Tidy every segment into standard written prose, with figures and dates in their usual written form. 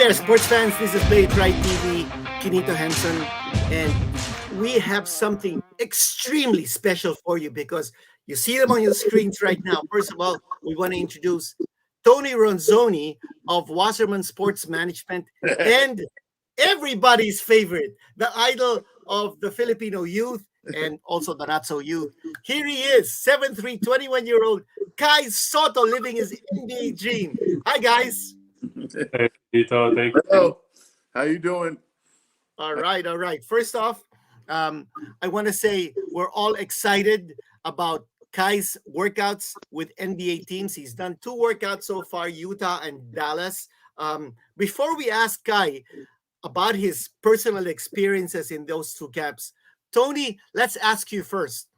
there, sports fans. This is Play It Right TV, Kinito Henson, and we have something extremely special for you because you see them on your screens right now. First of all, we want to introduce Tony Ronzoni of Wasserman Sports Management and everybody's favorite, the idol of the Filipino youth and also the not so youth. Here he is, 7'3", 21-year-old Kai Sotto living his NBA dream. Hi, guys. Hey, Tito, thank you. Hello. How you doing? All right, all right. First off, I want to say we're all excited about Kai's workouts with NBA teams. He's done 2 workouts so far, Utah and Dallas. Before we ask Kai about his personal experiences in those 2 camps, Tony, let's ask you first.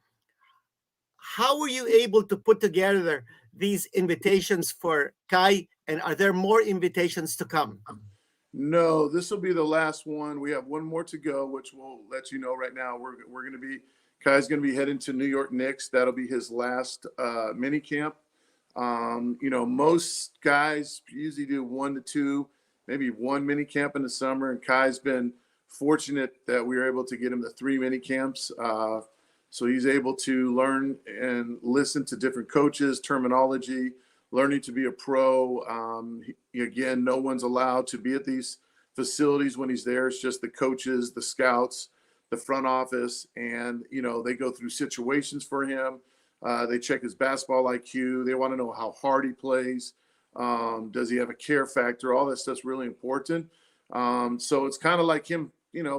How were you able to put together these invitations for Kai, and are there more invitations to come? No, this will be the last one. We have one more to go, which we'll let you know right now. We're going to be Kai's going to be heading to New York Knicks. That'll be his last mini camp. Most guys usually do 1 to 2, maybe 1 mini camp in the summer, and Kai's been fortunate that we were able to get him to 3 mini camps. So he's able to learn and listen to different coaches, terminology, learning to be a pro. Again, no one's allowed to be at these facilities when he's there. It's just the coaches, the scouts, the front office, and, they go through situations for him. They check his basketball IQ. They want to know how hard he plays. Does he have a care factor? All that stuff's really important. So it's kind of like him,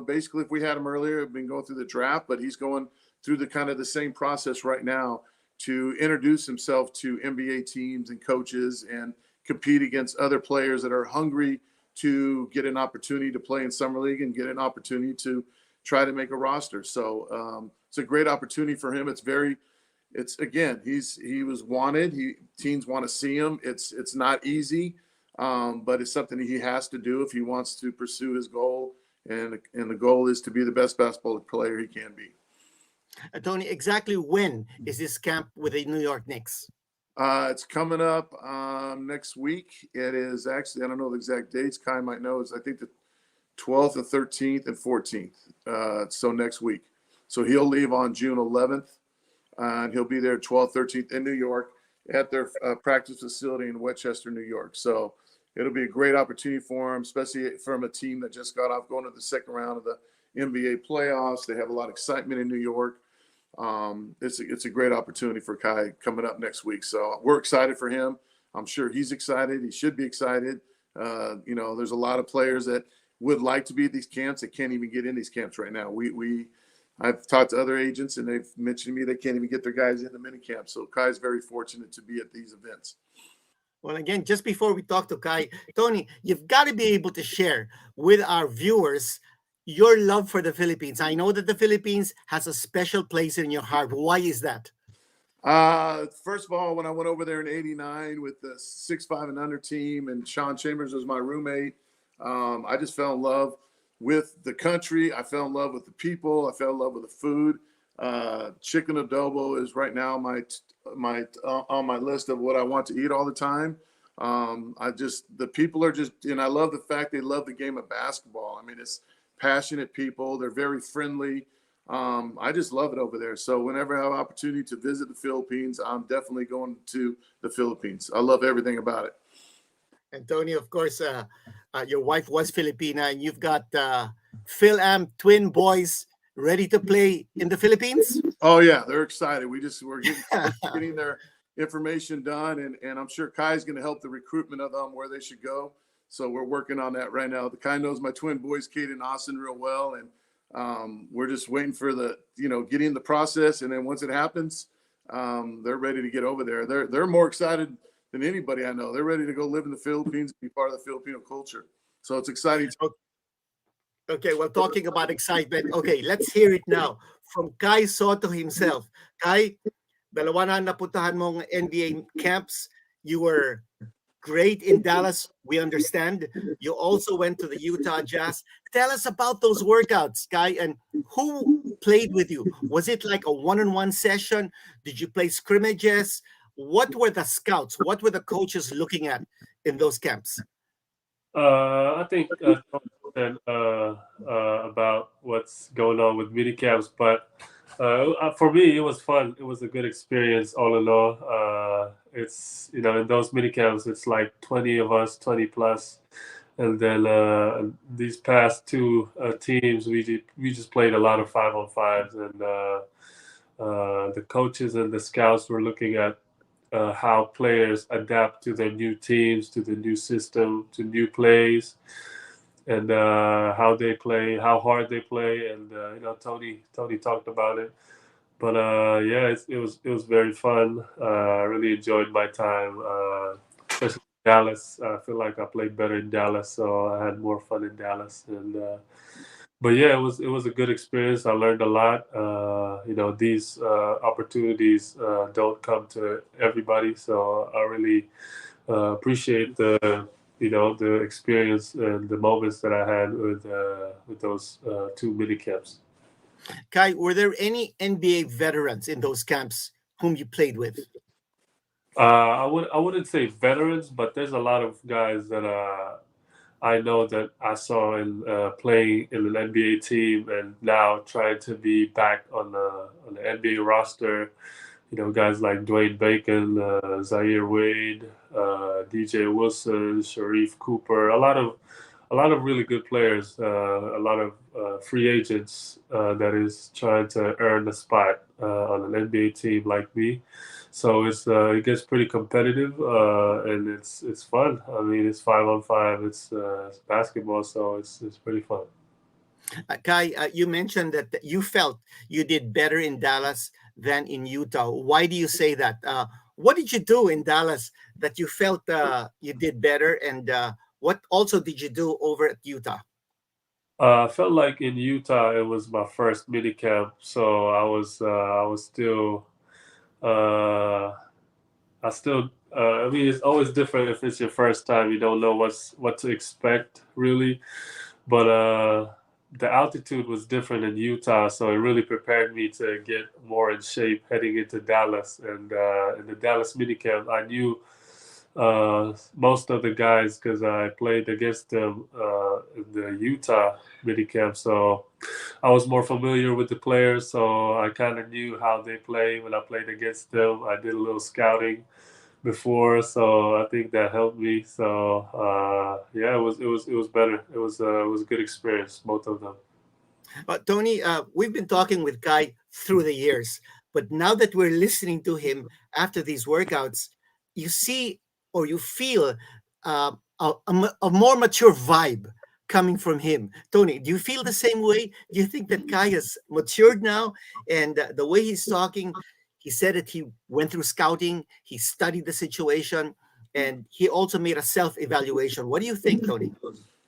basically if we had him earlier, we've been going through the draft, but he's going through the kind of the same process right now to introduce himself to NBA teams and coaches and compete against other players that are hungry to get an opportunity to play in Summer League and get an opportunity to try to make a roster. So it's a great opportunity for him. He was wanted. Teams want to see him. It's not easy, but it's something he has to do if he wants to pursue his goal. And the goal is to be the best basketball player he can be. Tony, exactly when is this camp with the New York Knicks? It's coming up next week. It is actually, I don't know the exact dates. Kai might know. It's, I think, the 12th and 13th and 14th. So next week. So he'll leave on June 11th, and he'll be there 12th, 13th in New York at their practice facility in Westchester, New York. So it'll be a great opportunity for him, especially from a team that just got off going to the second round of the NBA playoffs. They have a lot of excitement in New York. It's a great opportunity for Kai coming up next week. So we're excited for him. I'm sure he's excited. He should be excited. There's a lot of players that would like to be at these camps that can't even get in these camps right now. I've talked to other agents and they've mentioned to me they can't even get their guys in the mini camp. So Kai's very fortunate to be at these events. Well, again, just before we talk to Kai, Tony, you've got to be able to share with our viewers your love for the Philippines. I know that the Philippines has a special place in your heart. Why is that? First of all, when I went over there in '89 with the 6'5" and under team, and Sean Chambers was my roommate, I just fell in love with the country. I fell in love with the people. I fell in love with the food. Chicken adobo is right now on my list of what I want to eat all the time. The people are just, and I love the fact they love the game of basketball. I mean, it's passionate people. They're very friendly. I just love it over there. So whenever I have an opportunity to visit the Philippines, I'm definitely going to the Philippines. I love everything about it. And Tony, of course, your wife was Filipina, and you've got Phil-Am twin boys ready to play in the Philippines? Oh, yeah, they're excited. We're getting their information done, and I'm sure Kai's going to help the recruitment of them where they should go. So we're working on that right now. The Kai knows my twin boys, Kate and Austin, real well, and we're just waiting for getting the process. And then once it happens, they're ready to get over there. They're more excited than anybody I know. They're ready to go live in the Philippines, be part of the Filipino culture. So it's exciting. Okay, well, talking about excitement, okay, let's hear it now from Kai Sotto himself. Kai, dalawa na napuntahan mong NBA camps. You were great in Dallas, we understand. You also went to the Utah Jazz. Tell us about those workouts, Kai, and who played with you? Was it like a one-on-one session? Did you play scrimmages? What were the scouts? What were the coaches looking at in those camps? I think and, about what's going on with mini camps, but for me, it was fun. It was a good experience all in all. It's in those mini camps, it's like 20 of us, 20 plus, and then these past two teams, we just played a lot of 5-on-5s, and the coaches and the scouts were looking at how players adapt to their new teams, to the new system, to new plays, and how they play, how hard they play, and Tony talked about it. But yeah, it was very fun. I really enjoyed my time, especially in Dallas. I feel like I played better in Dallas, so I had more fun in Dallas. And but yeah, it was a good experience. I learned a lot. These opportunities don't come to everybody, so I really appreciate the experience and the moments that I had with those two mini camps. Kai, were there any NBA veterans in those camps whom you played with? I wouldn't say veterans, but there's a lot of guys that I know that I saw in playing in an NBA team and now trying to be back on the NBA roster. Guys like Dwayne Bacon, Zaire Wade, DJ Wilson, Sharif Cooper, a lot of really good players, a lot of free agents that is trying to earn a spot on an NBA team like me. So it gets pretty competitive, and it's fun. I mean, it's 5-on-5. It's basketball, so it's pretty fun. Kai, you mentioned that you felt you did better in Dallas than in Utah. Why do you say that? What did you do in Dallas that you felt you did better, and what also did you do over at Utah? I felt like in Utah it was my first mini camp, so I was still uh, I still, I mean, it's always different if it's your first time. You don't know what to expect really, but the altitude was different in Utah, so it really prepared me to get more in shape heading into Dallas. And in the Dallas minicamp, I knew most of the guys because I played against them in the Utah minicamp, so I was more familiar with the players, so I kind of knew how they play when I played against them. I did a little scouting before, so I think that helped me. So yeah, it was better. It was a good experience, both of them. Tony, we've been talking with Kai through the years, but now that we're listening to him after these workouts, you see or you feel a more mature vibe coming from him. Tony, do you feel the same way? Do you think that Kai has matured now? And the way he's talking, he said that he went through scouting, he studied the situation, and he also made a self evaluation. What do you think, Tony?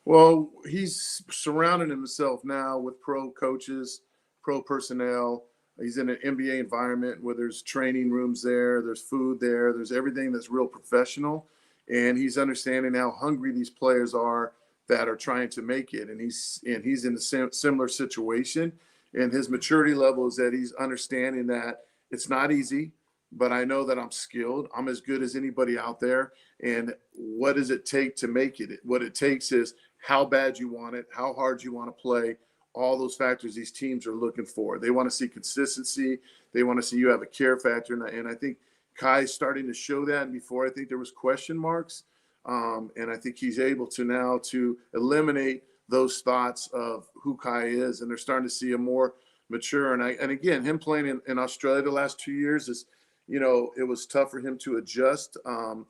Well, he's surrounding himself now with pro coaches, pro personnel. He's in an NBA environment where there's training rooms there, there's food there, there's everything that's real professional. And he's understanding how hungry these players are that are trying to make it. And he's in a similar situation. And his maturity level is that he's understanding that it's not easy, but I know that I'm skilled. I'm as good as anybody out there. And what does it take to make it? What it takes is how bad you want it, how hard you want to play, all those factors these teams are looking for. They want to see consistency. They want to see you have a care factor. And I think Kai's starting to show that. And before, I think there was question marks. And I think he's able to now to eliminate those thoughts of who Kai is. And they're starting to see a more mature. And again, him playing in Australia the last 2 years is, it was tough for him to adjust. And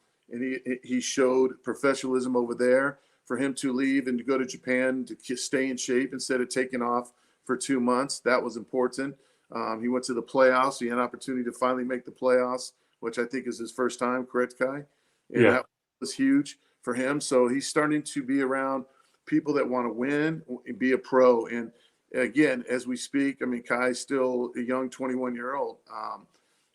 he showed professionalism over there. For him to leave and to go to Japan to stay in shape instead of taking off for 2 months, that was important. He went to the playoffs. He had an opportunity to finally make the playoffs, which I think is his first time, correct, Kai? And Yeah. that was huge for him. So he's starting to be around people that want to win and be a pro. And again, as we speak, I mean, Kai's still a young 21-year-old.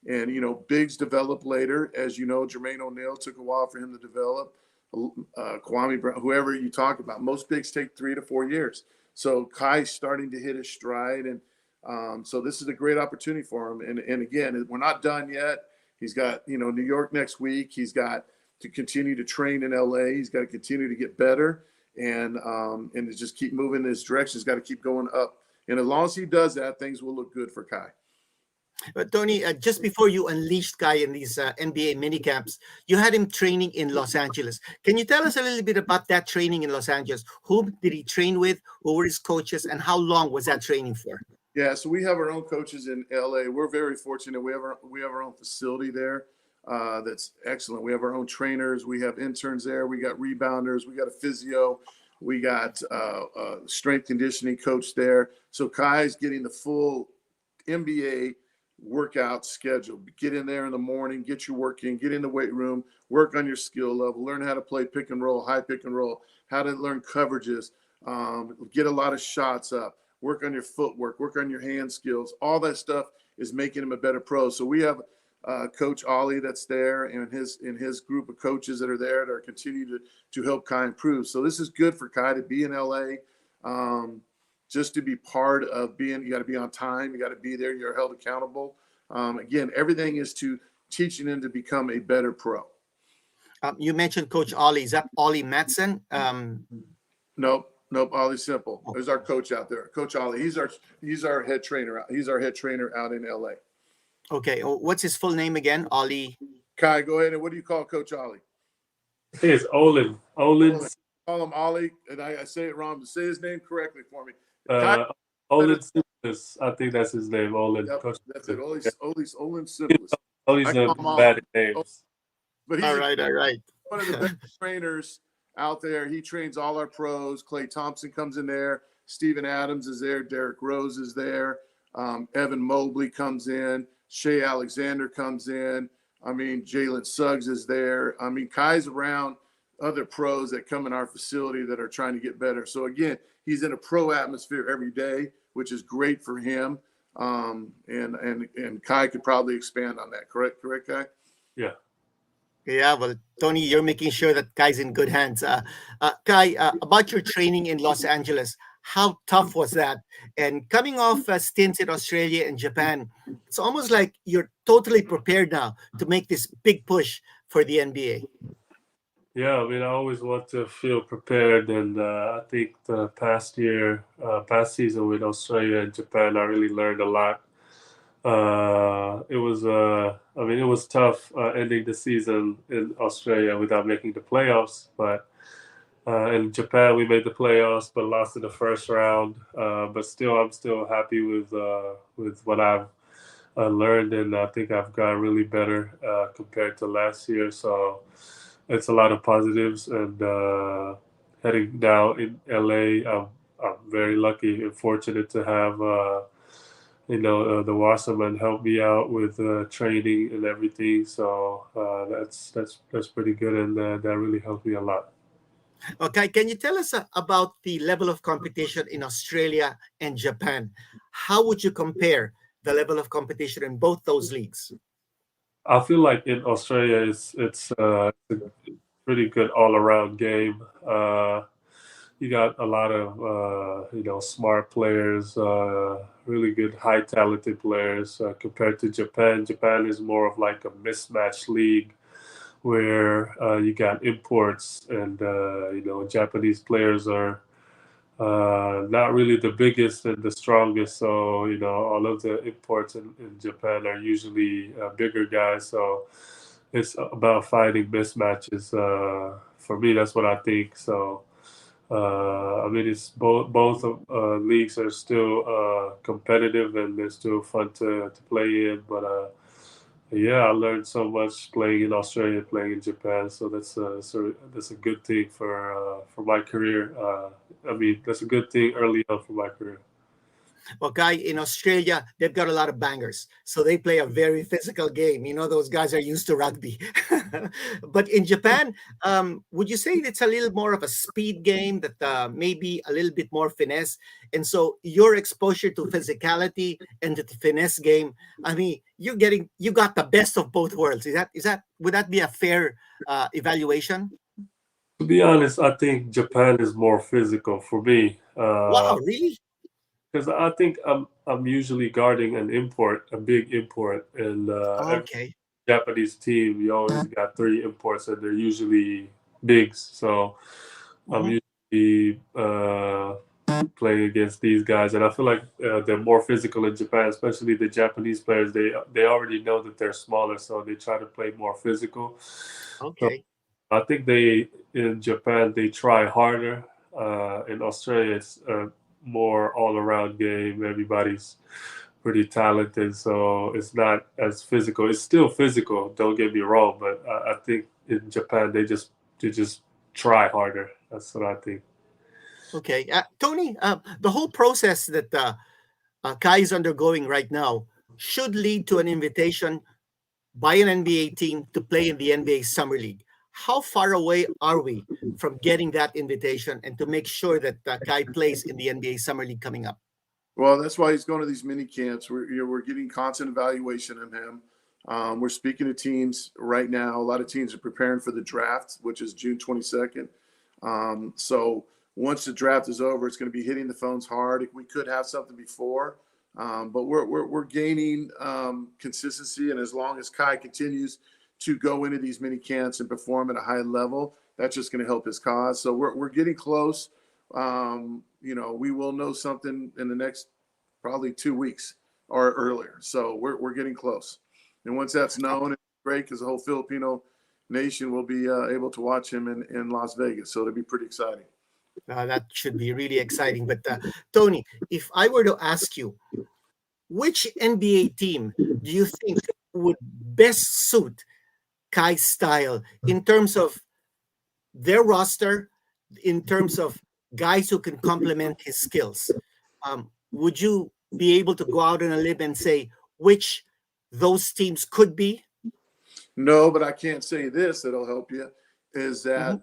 And bigs develop later. As you know, Jermaine O'Neal took a while for him to develop. Kwame Brown, whoever you talk about, most bigs take 3 to 4 years. So Kai's starting to hit his stride, and so this is a great opportunity for him. And again, we're not done yet. He's got New York next week. He's got to continue to train in LA. He's got to continue to get better and to just keep moving in this direction. He's got to keep going up. And as long as he does that, things will look good for Kai. Tony, just before you unleashed Kai in these NBA mini camps, you had him training in Los Angeles. Can you tell us a little bit about that training in Los Angeles? Whom did he train with? Who were his coaches? And how long was that training for? Yeah, so we have our own coaches in LA. We're very fortunate. We have our own facility there. That's excellent. We have our own trainers. We have interns there. We got rebounders. We got a physio. We got a strength conditioning coach there. So Kai's getting the full NBA workout schedule. Get in there in the morning, get your work in, get in the weight room, work on your skill level, learn how to play pick and roll, high pick and roll, how to learn coverages, get a lot of shots up, work on your footwork, work on your hand skills. All that stuff is making him a better pro. So we have Coach Ollie that's there and his group of coaches that are there that are continuing to help Kai improve. So this is good for Kai to be in LA. Just to be part of being, you got to be on time, you got to be there, you're held accountable. Again, everything is to teaching him to become a better pro. You mentioned Coach Ollie. Is that Ollie Matson? Nope, Ollie Simple. There's our coach out there, Coach Ollie. He's our head trainer. He's our head trainer out in LA. Okay, what's his full name again? Ollie. Kai, go ahead. And what do you call Coach Ollie? It's Olin. Call him Ollie, and I say it wrong. Say his name correctly for me. Olin Simplus. I think that's his name. Olin. Yep, Coach that's it. Olin Simplus. Olin's a bad names. But he's all right. one of the best trainers out there. He trains all our pros. Klay Thompson comes in there. Steven Adams is there. Derrick Rose is there. Evan Mobley comes in. Shea Alexander comes in. I mean, Jalen Suggs is there. I mean, Kai's around other pros that come in our facility that are trying to get better. So again, he's in a pro atmosphere every day, which is great for him. And Kai could probably expand on that. Correct, Kai? Yeah. Yeah, well, Tony, you're making sure that Kai's in good hands. Kai, about your training in Los Angeles, how tough was that? And coming off stints in Australia and Japan, it's almost like you're totally prepared now to make this big push for the NBA. Yeah, I mean, I always want to feel prepared, and I think the past season with Australia and Japan, I really learned a lot. It was tough ending the season in Australia without making the playoffs, but in Japan we made the playoffs, but lost in the first round. But still, I'm still happy with what I've learned, and I think I've gotten really better compared to last year. So it's a lot of positives, and heading down in LA, I'm very lucky and fortunate to have the Wasserman help me out with training and everything. So that's pretty good, and that really helped me a lot. Okay, can you tell us about the level of competition in Australia and Japan? How would you compare the level of competition in both those leagues? I feel like in Australia, it's a pretty good all-around game. You got a lot of smart players, really good, high talented players compared to Japan. Japan is more of like a mismatched league where you got imports, and Japanese players are not really the biggest and the strongest. So all of the imports in Japan are usually bigger guys. So it's about fighting mismatches. For me, that's what I think. So I mean, it's both leagues are still competitive, and they're still fun to play in. But yeah, I learned so much playing in Australia, playing in Japan. So that's a good thing for my career. I mean, that's a good thing early on for my career. Well, Guy, in Australia, they've got a lot of bangers. So they play a very physical game. Those guys are used to rugby. But in Japan, would you say it's a little more of a speed game, that maybe a little bit more finesse? And so your exposure to physicality and the finesse game, I mean, you got the best of both worlds. Would that be a fair evaluation? To be honest, I think Japan is more physical for me. Wow, really? Because I think I'm usually guarding a big import, and Okay. Japanese team, you always got three imports, and they're usually bigs. So I'm usually playing against these guys, and I feel like they're more physical in Japan, especially the Japanese players. They already know that they're smaller, so they try to play more physical. So Okay. I think they in Japan they try harder. In Australia, it's a more all around game. Everybody's pretty talented, so it's not as physical. It's still physical. Don't get me wrong, but I think in Japan they just try harder. That's what I think. Okay. Tony, the whole process that Kai is undergoing right now should lead to an invitation by an NBA team to play in the NBA Summer League. How far away are we from getting that invitation and to make sure that Kai plays in the NBA Summer League coming up? Well, that's why he's going to these mini camps. We're getting constant evaluation of him. We're speaking to teams right now. A lot of teams are preparing for the draft, which is June 22nd. So once the draft is over, it's going to be hitting the phones hard. We could have something before, but we're gaining consistency. And as long as Kai continues to go into these mini camps and perform at a high level, that's just going to help his cause. So we're getting close. We will know something in the next probably 2 weeks or earlier. So we're getting close. And once that's known, it's great because the whole Filipino nation will be able to watch him in Las Vegas. So it'll be pretty exciting. That should be really exciting. But Tony, if I were to ask you, which NBA team do you think would best suit Kai's style in terms of their roster, in terms of guys who can complement his skills? Would you be able to go out on a limb and say which those teams could be? No, but I can't say this that'll help you is that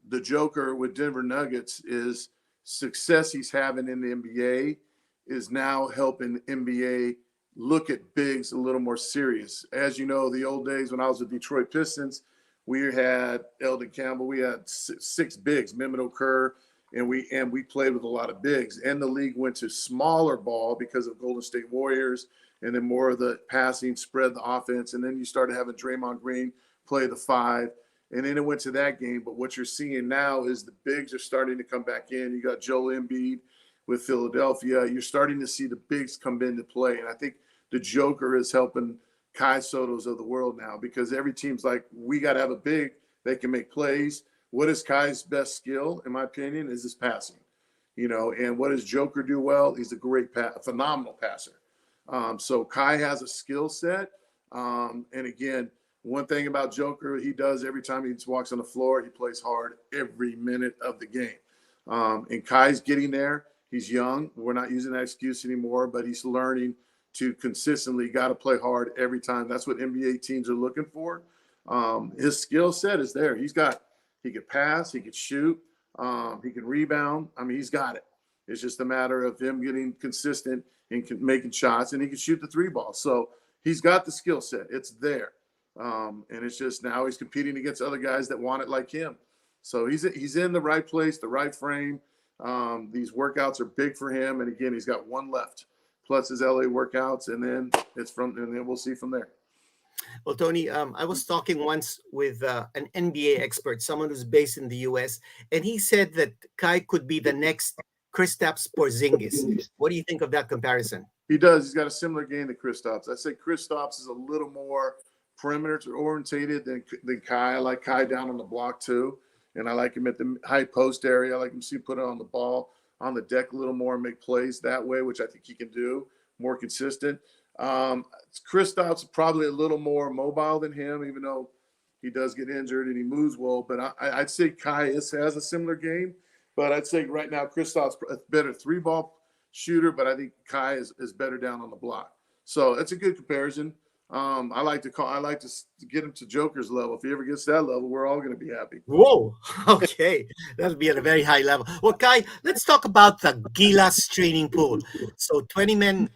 the Joker with Denver Nuggets is success he's having in the NBA is now helping the NBA look at bigs a little more serious. As you know, the old days when I was with Detroit Pistons, we had Eldon Campbell, we had six bigs, Mehmet Okur, and we played with a lot of bigs. And the league went to smaller ball because of Golden State Warriors, and then more of the passing spread the offense. And then you started having Draymond Green play the five, and then it went to that game. But what you're seeing now is the bigs are starting to come back in. You got Joel Embiid with Philadelphia. You're starting to see the bigs come into play. And I think the Joker is helping Kai Sotto's of the world now because every team's like, we got to have a big that can make plays. What is Kai's best skill, in my opinion, is his passing. And what does Joker do well? He's a great, phenomenal passer. So Kai has a skill set. And again, one thing about Joker, he does every time he walks on the floor, he plays hard every minute of the game. And Kai's getting there. He's young. We're not using that excuse anymore, but he's learning to consistently got to play hard every time. That's what NBA teams are looking for. His skill set is there. He could pass, he could shoot, he can rebound. I mean, he's got it. It's just a matter of him getting consistent and making shots, and he can shoot the three ball. So he's got the skill set. It's there. And it's just now he's competing against other guys that want it like him. So he's in the right place, the right frame. These workouts are big for him. And again, he's got one left, plus his LA workouts, and then we'll see from there. Well, Tony, I was talking once with an NBA expert, someone who's based in the US, and he said that Kai could be the next Kristaps Porzingis. What do you think of that comparison? He does. He's got a similar game to Kristaps. I say Kristaps is a little more perimeter orientated than Kai. I like Kai down on the block too, and I like him at the high post area. I like him to put it on the ball on the deck a little more and make plays that way, which I think he can do more consistent. Kristaps is probably a little more mobile than him, even though he does get injured and he moves well. But I'd say Kai has a similar game. But I'd say right now Kristaps a better three ball shooter, but I think Kai is better down on the block. So it's a good comparison. I like to get him to Joker's level. If he ever gets to that level, we're all going to be happy. Whoa. Okay. That'll be at a very high level. Well, Kai, let's talk about the Gilas training pool. So 21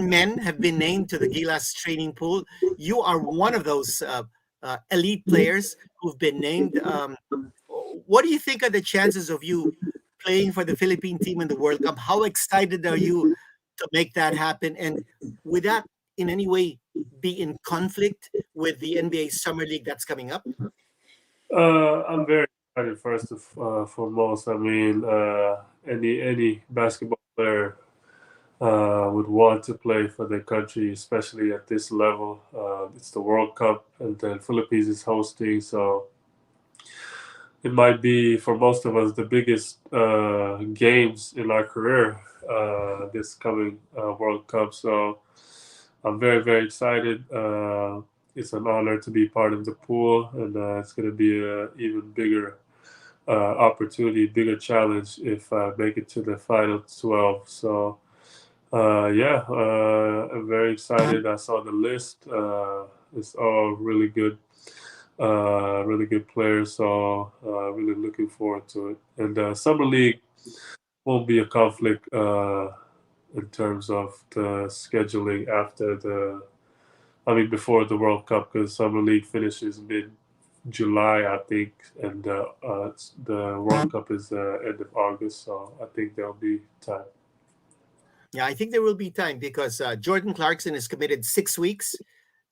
men have been named to the Gilas training pool. You are one of those elite players who've been named. What do you think are the chances of you playing for the Philippine team in the World Cup? How excited are you to make that happen? And would that in any way be in conflict with the NBA Summer League that's coming up? I'm very excited. First of foremost, I mean, any basketball player would want to play for their country, especially at this level. It's the World Cup, and the Philippines is hosting, so it might be for most of us the biggest games in our career. This coming World Cup, so I'm very very excited. It's an honor to be part of the pool, and it's going to be an even bigger opportunity, bigger challenge if I make it to the final 12. So yeah, I'm very excited. I saw the list. It's all really good players. So really looking forward to it. And summer league won't be a conflict in terms of the scheduling after before the World Cup, because summer league finishes mid July, I think, and the World Cup is end of August. So I think there'll be time. Yeah, I think there will be time because Jordan Clarkson is committed 6 weeks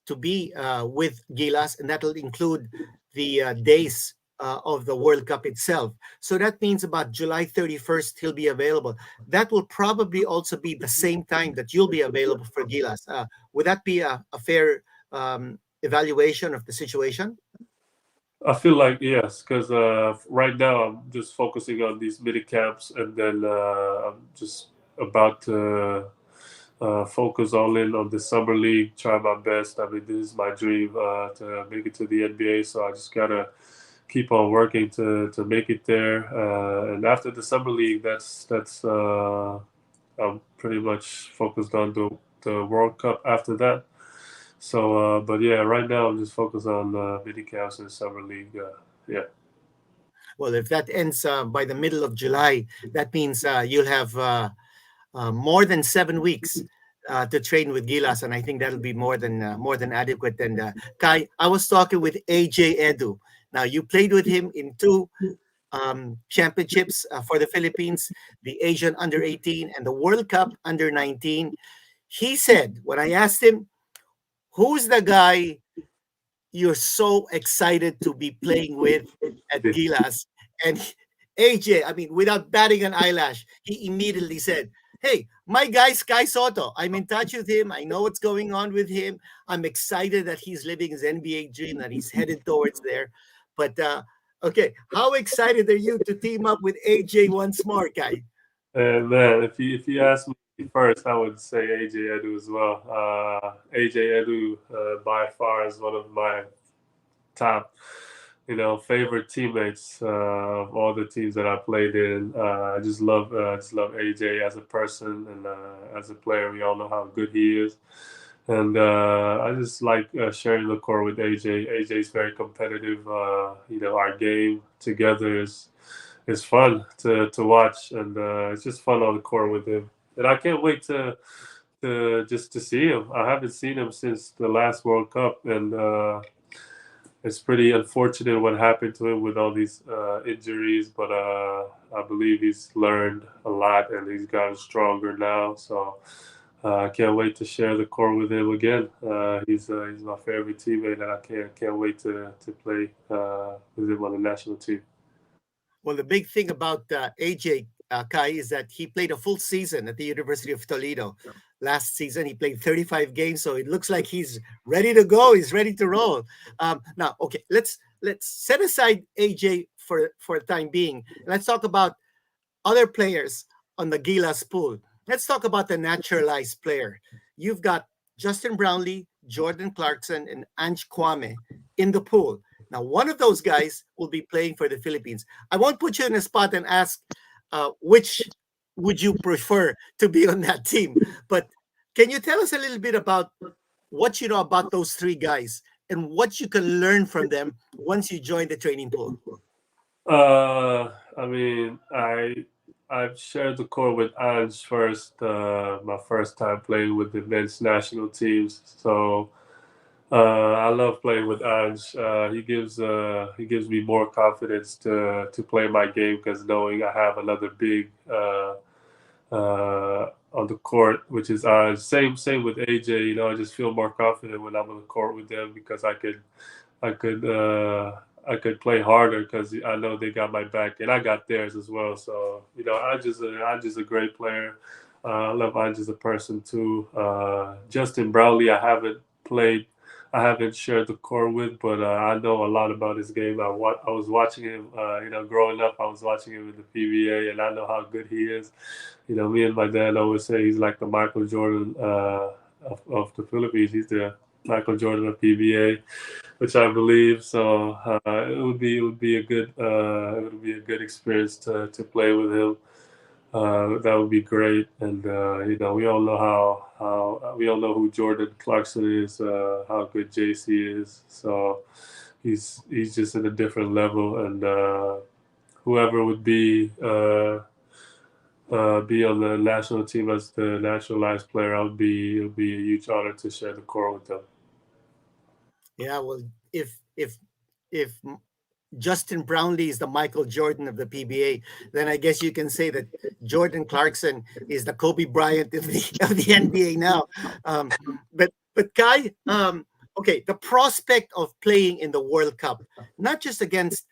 to be with Gilas, and that'll include the days of the World Cup itself. So that means about July 31st, he'll be available. That will probably also be the same time that you'll be available for Gilas. Would that be a fair evaluation of the situation? I feel like yes, because right now I'm just focusing on these mini camps, and then I'm just about to focus all in on the summer league. Try my best. I mean, this is my dream to make it to the NBA, so I just gotta keep on working to make it there. And after the summer league, that's I'm pretty much focused on the World Cup after that. So, but yeah, right now I'm just focused on mini camps and summer league. Yeah. Well, if that ends by the middle of July, that means you'll have more than 7 weeks to train with Gilas, and I think that'll be more than adequate. And Kai, I was talking with AJ Edu. Now, you played with him in two championships for the Philippines, the Asian Under 18 and the World Cup Under 19. He said, when I asked him, who's the guy you're so excited to be playing with at Gilas? And AJ, I mean, without batting an eyelash, he immediately said, "Hey, my guy Kai Sotto. I'm in touch with him. I know what's going on with him. I'm excited that he's living his NBA dream, that he's headed towards there." But okay, how excited are you to team up with AJ once more, Kai? And man, if you ask me first, I would say AJ Edu as well. AJ Edu by far is one of my top, favorite teammates of all the teams that I played in. I just love AJ as a person and as a player. We all know how good he is, and I just like sharing the court with AJ. AJ is very competitive. Our game together is fun to watch, and it's just fun on the court with him. And I can't wait to see him. I haven't seen him since the last World Cup, and it's pretty unfortunate what happened to him with all these injuries. But I believe he's learned a lot, and he's gotten stronger now. So I can't wait to share the court with him again. He's my favorite teammate, and I can't wait to play with him on the national team. Well, the big thing about AJ Kai is that he played a full season at the University of Toledo. Last season, he played 35 games, so it looks like he's ready to go. He's ready to roll. Now, okay, let's set aside AJ for the time being. Let's talk about other players on the Gilas pool. Let's talk about the naturalized player. You've got Justin Brownlee, Jordan Clarkson, and Ange Kwame in the pool. Now, one of those guys will be playing for the Philippines. I won't put you in a spot and ask which would you prefer to be on that team. But can you tell us a little bit about what you know about those three guys and what you can learn from them once you join the training pool? I mean, I've shared the court with Ange first, my first time playing with the men's national teams. So I love playing with Ange. He gives me more confidence to play my game, because knowing I have another big on the court, which is same with AJ. You know, I just feel more confident when I'm on the court with them because I could I could play harder because I know they got my back and I got theirs as well. So you know, I just a great player. I love Ange as a person too. Justin Brownlee, I haven't shared the court with, but I know a lot about his game. I was watching him, you know, growing up. I was watching him in the PBA, and I know how good he is. You know, me and my dad always say he's like the Michael Jordan of the Philippines. He's the Michael Jordan of PBA, which I believe. So it would be a good experience to play with him. That would be great. And you know, we all know how we all know who Jordan Clarkson is, how good JC is. So he's just at a different level. And whoever would be on the national team as the naturalized player, it would be a huge honor to share the court with them. Yeah, well, if Justin Brownlee is the Michael Jordan of the PBA, then I guess you can say that Jordan Clarkson is the Kobe Bryant of the NBA now. Um, but Kai, okay, the prospect of playing in the World Cup, not just against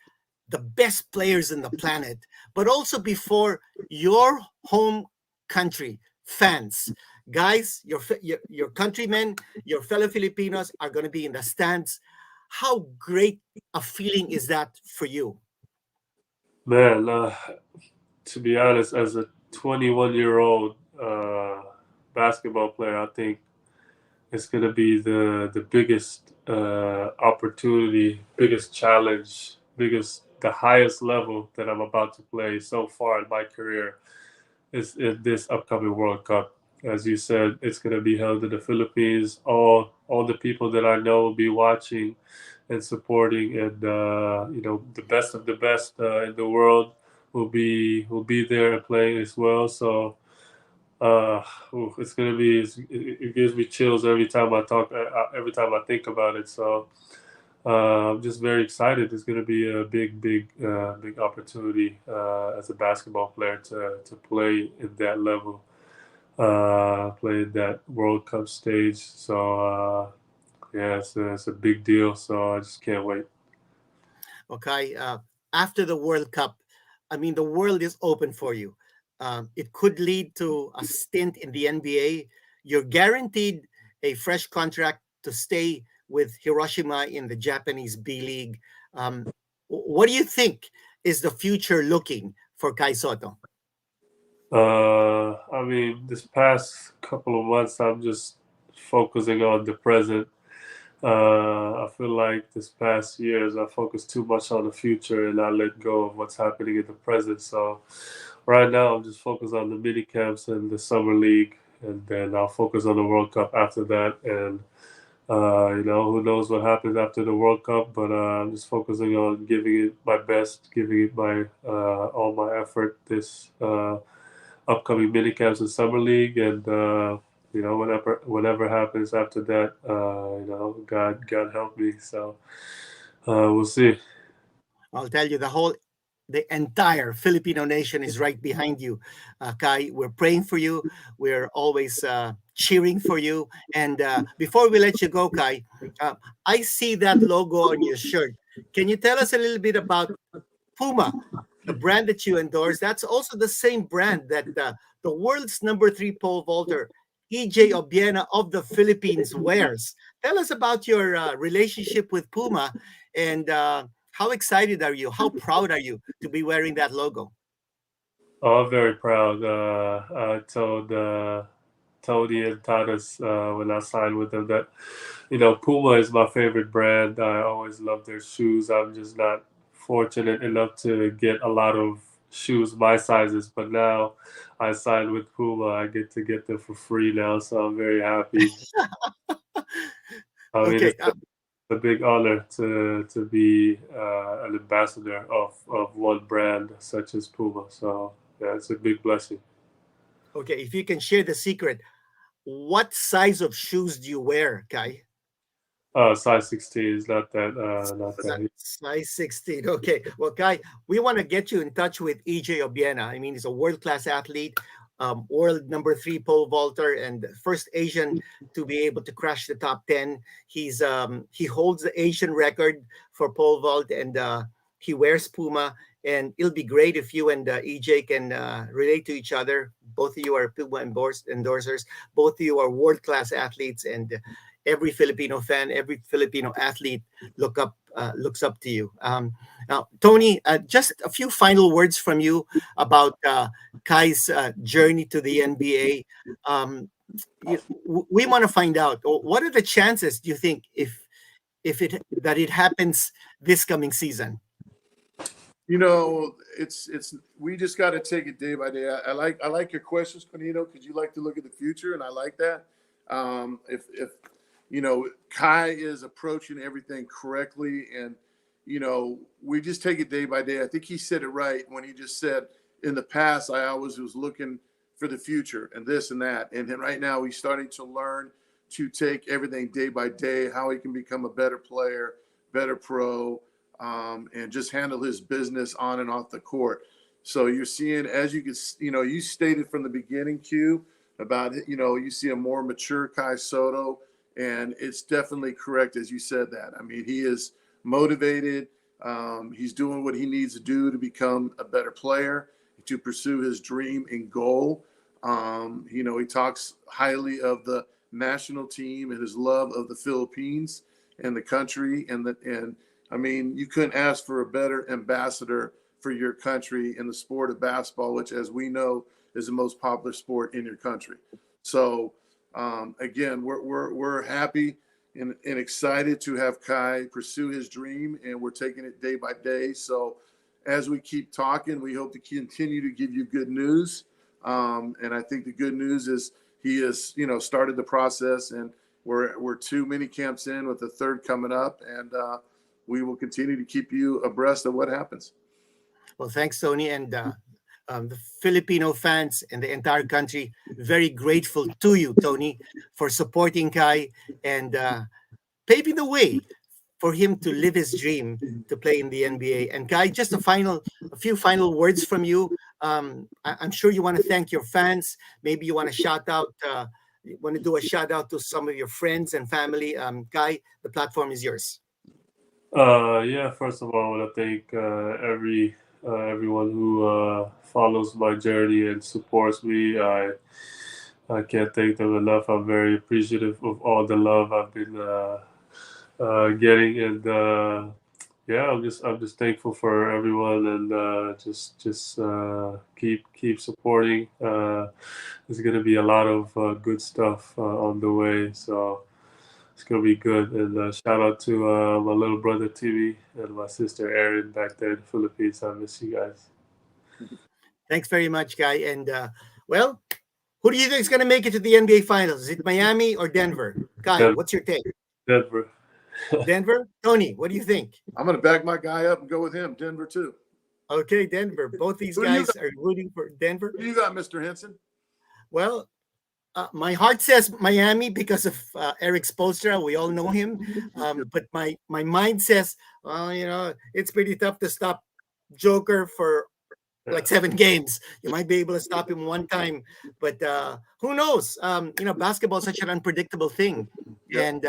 the best players in the planet, but also before your home country fans. Guys, your countrymen, your fellow Filipinos are going to be in the stands. How great a feeling is that for you? Man, to be honest, as a 21-year-old basketball player, I think it's going to be the biggest opportunity, biggest challenge, the highest level that I'm about to play so far in my career is in this upcoming World Cup. As you said, it's going to be held in the Philippines. All the people that I know will be watching and supporting, and you know, the best of the best in the world will be there and playing as well. So it's gonna be it gives me chills every time I talk, every time I think about it. So I'm just very excited. It's gonna be a big opportunity as a basketball player to play in that level, play in that World Cup stage. So yeah, it's a big deal. So I just can't wait. Okay, after the World Cup, I mean, the world is open for you. It could lead to a stint in the NBA. You're guaranteed a fresh contract to stay with Hiroshima in the Japanese B League. What do you think is the future looking for Kai Sotto? I mean, this past couple of months, I'm just focusing on the present. I feel like this past years I focused too much on the future and I let go of what's happening in the present. So right now I'm just focused on the mini camps and the summer league, and then I'll focus on the World Cup after that. And you know, who knows what happens after the World Cup? But I'm just focusing on giving it my best, giving it my all my effort this upcoming mini camps and summer league, and you know, whatever happens after that, you know, God help me. So we'll see. I'll tell you, the entire Filipino nation is right behind you, Kai. We're praying for you. We're always cheering for you. And before we let you go, Kai, I see that logo on your shirt. Can you tell us a little bit about Puma, the brand that you endorse? That's also the same brand that the world's number three pole vaulter, EJ Obiena of the Philippines, wears. Tell us about your relationship with Puma, and how excited are you? How proud are you to be wearing that logo? Oh, I'm very proud. I told Tony and Tadas when I signed with them that, you know, Puma is my favorite brand. I always love their shoes. I'm just not fortunate enough to get a lot of shoes my sizes, but now I signed with Puma. I get to get them for free now, so I'm very happy. I mean, Okay, it's a big honor to be an ambassador of one brand such as Puma. So yeah, it's a big blessing. okay. If you can share the secret, what size of shoes do you wear, Kai? Size 16 is not Si- that. Size 16. Okay. Well, Kai, we want to get you in touch with EJ Obiena. I mean, he's a world class athlete. world number 3 pole vaulter and the first Asian to be able to crash the top 10. He holds the Asian record for pole vault, and he wears Puma. And it'll be great if you and EJ can relate to each other. Both of you are Puma endorsers. Both of you are world-class athletes, and every Filipino fan, every Filipino athlete looks up to you. Now, Tony, just a few final words from you about Kai's journey to the NBA. We want to find out, what are the chances, do you think, if it happens this coming season? You know, it's we just got to take it day by day. I like your questions, Conito, because you like to look at the future, and I like that. If you know, Kai is approaching everything correctly, and you know, we just take it day by day. I think he said it right when he just said, in the past, I always was looking for the future and this and that, and then right now he's starting to learn to take everything day by day, how he can become a better player, better pro. And just handle his business on and off the court. So you're seeing, as you can, you know, you stated from the beginning, Q, about, you know, you see a more mature Kai Sotto, and it's definitely correct as you said that. I mean, he is motivated. He's doing what he needs to do to become a better player, to pursue his dream and goal. You know, he talks highly of the national team and his love of the Philippines and the country, and I mean, you couldn't ask for a better ambassador for your country in the sport of basketball, which, as we know, is the most popular sport in your country. So, again, we're happy and excited to have Kai pursue his dream, and we're taking it day by day. So, as we keep talking, we hope to continue to give you good news. And I think the good news is he has, you know, started the process, and we're 2 mini camps in with the third coming up, and we will continue to keep you abreast of what happens. Well, thanks, Tony. And the Filipino fans and the entire country, very grateful to you, Tony, for supporting Kai and paving the way for him to live his dream to play in the NBA. And Kai, just a few final words from you. I'm sure you want to thank your fans. Maybe you want to want to do a shout out to some of your friends and family. Kai, the platform is yours. Yeah, first of all, I want to thank everyone who follows my journey and supports me. I can't thank them enough. I'm very appreciative of all the love I've been getting, and yeah, I'm just thankful for everyone, and just keep supporting. There's gonna be a lot of good stuff on the way, so it's gonna be good. And shout out to my little brother Timmy and my sister Erin back there in the Philippines. I miss you guys. Thanks very much, Kai. And well, who do you think is going to make it to the NBA Finals? Is it Miami or Denver? Kai, what's your take? Denver. Denver? Tony, what do you think? I'm going to back my guy up and go with him, Denver too. Okay, Denver. Both these guys are rooting for Denver. Who you got, Mr. Henson? Well, my heart says Miami because of Eric Spoelstra. We all know him. But my mind says, well, you know, it's pretty tough to stop Joker for like 7 games. You might be able to stop him one time, but who knows? You know, basketball is such an unpredictable thing, and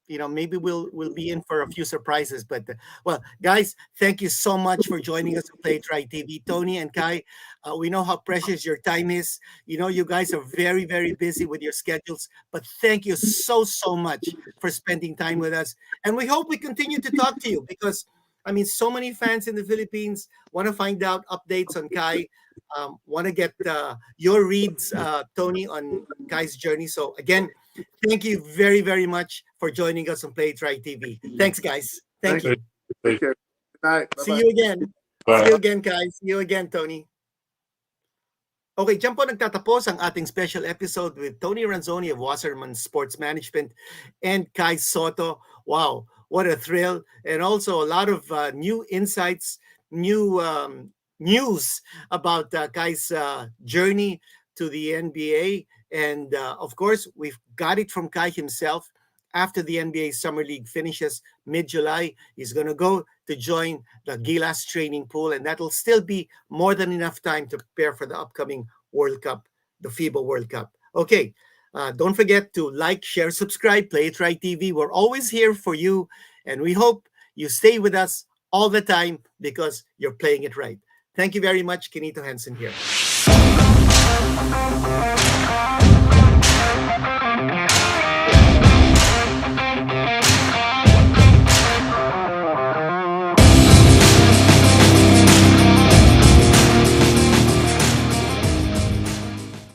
you know, maybe we'll be in for a few surprises. But well, guys, thank you so much for joining us on Play It Right TV. Tony and Kai, we know how precious your time is. You know, you guys are very, very busy with your schedules, but thank you so much for spending time with us, and we hope we continue to talk to you because, I mean, so many fans in the Philippines want to find out updates on Kai, want to get your reads, Tony, on Kai's journey. So again, thank you very, very much for joining us on Play It Right TV. Thanks, guys. Thank you. Take care. Good night. See you again. Bye. See you again, Kai. See you again, Tony. Okay, dyan po nagtatapos ang ating special episode with Tony Ranzoni of Wasserman Sports Management and Kai Sotto. Wow, what a thrill. And also a lot of new insights, new news about Kai's journey to the NBA. And of course, we've got it from Kai himself. After the NBA Summer League finishes mid-July, he's going to go to join the Gilas training pool, and that'll still be more than enough time to prepare for the upcoming World Cup, the FIBA World Cup. Okay, don't forget to like, share, subscribe, Play It Right TV. We're always here for you, and we hope you stay with us all the time because you're playing it right. Thank you very much. Kinito Hansen here.